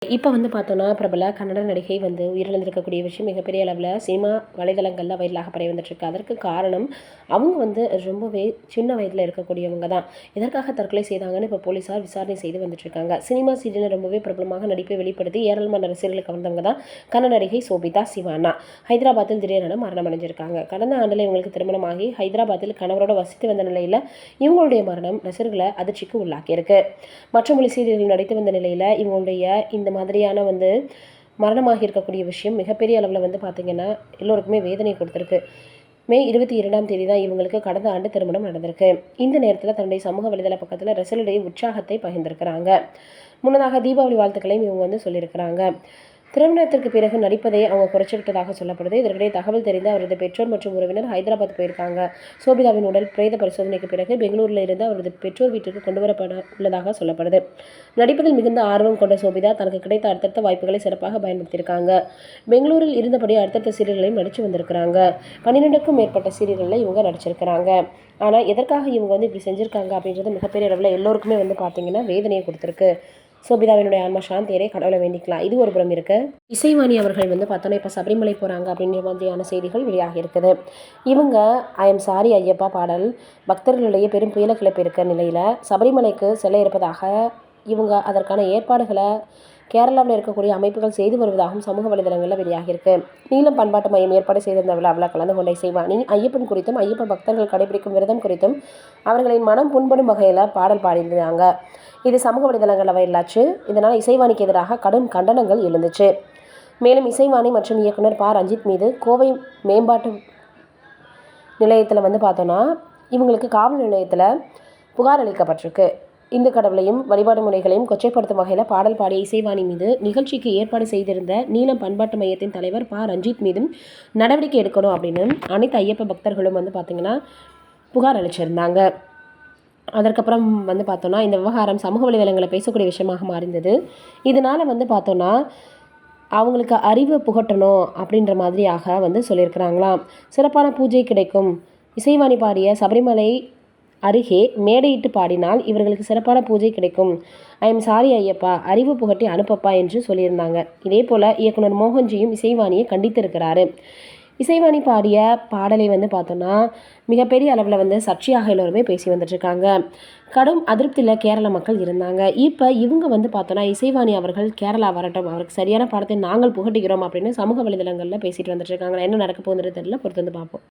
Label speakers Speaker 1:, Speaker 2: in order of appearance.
Speaker 1: இப்போ பார்த்தோன்னா, பிரபல கன்னட நடிகை உயிரிழந்திருக்கக்கூடிய விஷயம் மிகப்பெரிய அளவில் சினிமா வலைதளங்கள்ல வைரலாக பரவி வந்துட்டுருக்கு. அதற்கு காரணம், அவங்க ரொம்பவே சின்ன வயதில இருக்கக்கூடியவங்க தான். எதற்காக தற்கொலை செய்தாங்கன்னு இப்போ போலீஸார் விசாரணை செய்து வந்துட்டுருக்காங்க. சினிமா சீரியல்ல ரொம்பவே பிரபலமாக நடிப்பை வெளிப்படுத்தி ஏராளமான ரசிகர்களை கவர்ந்தவங்க தான் கன்னட நடிகை சோபிதா சிவானா. ஹைதராபாத்தில் திடீரென மரணம் அடைஞ்சிருக்காங்க. கடந்த ஆண்டில் இவங்களுக்கு திருமணமாகி ஹைதராபாத்தில் கணவரோட வசித்து வந்த நிலையில் இவங்களுடைய மரணம் ரசிகர்களை அதிர்ச்சிக்கு உள்ளாக்கியிருக்கு. மற்ற மொழி சீரியல்கள் நடித்து வந்த நிலையில் இவங்களுடைய இந்த மாதிரியான மரணமாகி இருக்கக்கூடிய விஷயம் மிகப்பெரிய அளவில் பார்த்திங்கன்னா எல்லோருக்குமே வேதனை கொடுத்துருக்கு. மே 22ஆம் தேதி தான் இவங்களுக்கு கடந்த ஆண்டு திருமணம் நடந்திருக்கு. இந்த நேரத்தில் தன்னுடைய சமூக வலைதள பக்கத்தில் ரசிகர்களிடையே உற்சாகத்தை பகிர்ந்திருக்கிறாங்க. முன்னதாக தீபாவளி வாழ்த்துக்களையும் இவங்க சொல்லியிருக்கிறாங்க. திருமணத்திற்கு பிறகு நடிப்பதை அவங்க குறைச்சிக்கிட்டதாக சொல்லப்படுது. இதற்கிடையே தகவல் தெரிந்த அவரது பெற்றோர் மற்றும் உறவினர் ஹைதராபாத் போயிருக்காங்க. சோபிதாவின் உடல் பிரேத பரிசோதனைக்கு பிறகு பெங்களூரில் இருந்து அவரது பெற்றோர் வீட்டிற்கு கொண்டு வரப்பட உள்ளதாக சொல்லப்படுது. நடிப்பதில் மிகுந்த ஆர்வம் கொண்ட சோபிதா தனக்கு கிடைத்த அடுத்தடுத்த வாய்ப்புகளை சிறப்பாக பயன்படுத்தியிருக்காங்க. பெங்களூரில் இருந்தபடி அடுத்தடுத்த சீரியல்களையும் நடித்து வந்திருக்கிறாங்க. 12க்கும் மேற்பட்ட சீரியல்களில் இவங்க நடிச்சிருக்கிறாங்க. ஆனால் எதற்காக இவங்க இப்படி செஞ்சுருக்காங்க அப்படின்றது மிகப்பெரிய அளவில் எல்லோருக்குமே பார்த்தீங்கன்னா வேதனையை கொடுத்துருக்கு. சோபிதாவினுடைய ஆன்மா சாந்தியரை கடவுளை வேண்டிக்கலாம். இது ஒரு புறம் இருக்கு. இசைவாணி அவர்கள் பார்த்தோன்னா இப்போ சபரிமலை போகிறாங்க அப்படின்ற மாதிரியான செய்திகள் வெளியாகி இருக்குது. இவங்க ஐ எம் சாரி ஐயப்பா பாடல் பக்தர்களிடையே பெரும் புயலை கிளப்பி இருக்க நிலையில் சபரிமலைக்கு செல்ல இருப்பதாக இவங்க அதற்கான ஏற்பாடுகளை கேரளாவில் இருக்கக்கூடிய அமைப்புகள் செய்து வருவதாகவும் சமூக வலைதளங்களில் வெளியாகியிருக்கு. நீலம் பண்பாட்டு மையம் ஏற்பாடு செய்திருந்த விழாவில் கலந்து கொண்ட இசைவாணி ஐயப்பன் குறித்தும் ஐயப்ப பக்தர்கள் கடைபிடிக்கும் விரதம் குறித்தும் அவர்களின் மனம் புண்படும் வகையில் பாடல் பாடியிருந்தாங்க. இது சமூக வலைதளங்களில் வைரலாச்சு. இதனால் இசைவாணிக்கு எதிராக கடும் கண்டனங்கள் எழுந்துச்சு. மேலும் இசைவாணி மற்றும் இயக்குனர் ப. ரஞ்சித் மீது கோவை மேம்பாட்டு நிலையத்தில் பார்த்தோன்னா இவங்களுக்கு காவல் நிலையத்தில் புகார் அளிக்கப்பட்டிருக்கு. இந்து கடவுளையும் வழிபாடு முறைகளையும் கொச்சைப்படுத்தும் வகையில் பாடல் பாடிய இசைவாணி மீது நிகழ்ச்சிக்கு ஏற்பாடு செய்திருந்த நீலம் பண்பாட்டு மையத்தின் தலைவர் ப. ரஞ்சித் மீதும் நடவடிக்கை எடுக்கணும் அப்படின்னு அனைத்து ஐயப்ப பக்தர்களும் பார்த்திங்கன்னா புகார் அளிச்சிருந்தாங்க. அதற்கப்புறம் பார்த்தோன்னா இந்த விவகாரம் சமூக வலைதளங்களில் பேசக்கூடிய விஷயமாக மாறிந்தது. இதனால் பார்த்தோன்னா அவங்களுக்கு அறிவு புகட்டணும் அப்படின்ற மாதிரியாக சொல்லியிருக்கிறாங்களாம். சிறப்பான பூஜை கிடைக்கும். இசைவாணி பாடிய சபரிமலை அருகே மேடையிட்டு பாடினால் இவர்களுக்கு சிறப்பான பூஜை கிடைக்கும். ஐ எம் சாரி ஐயப்பா, அறிவு புகட்டி அனுப்பப்பா என்று சொல்லியிருந்தாங்க. இதே போல் இயக்குனர் மோகன்ஜியும் இசைவாணியை கண்டித்திருக்கிறாரு. இசைவாணி பாடிய பாடலை பார்த்தோன்னா மிகப்பெரிய அளவில் சர்ச்சையாக எல்லோருமே பேசி வந்துட்டுருக்காங்க. கடும் அதிருப்தியில் கேரள மக்கள் இருந்தாங்க. இப்போ இவங்க பார்த்தோன்னா இசைவாணி அவர்கள் கேரளா வரட்டும், அவருக்கு சரியான பாடத்தை நாங்கள் புகட்டுகிறோம் அப்படின்னு சமூக வலைதளங்களில் பேசிட்டு வந்துட்டுருக்காங்க. என்ன நடக்க போகுதுன்னு தெரியல, பொறுத்து பார்ப்போம்.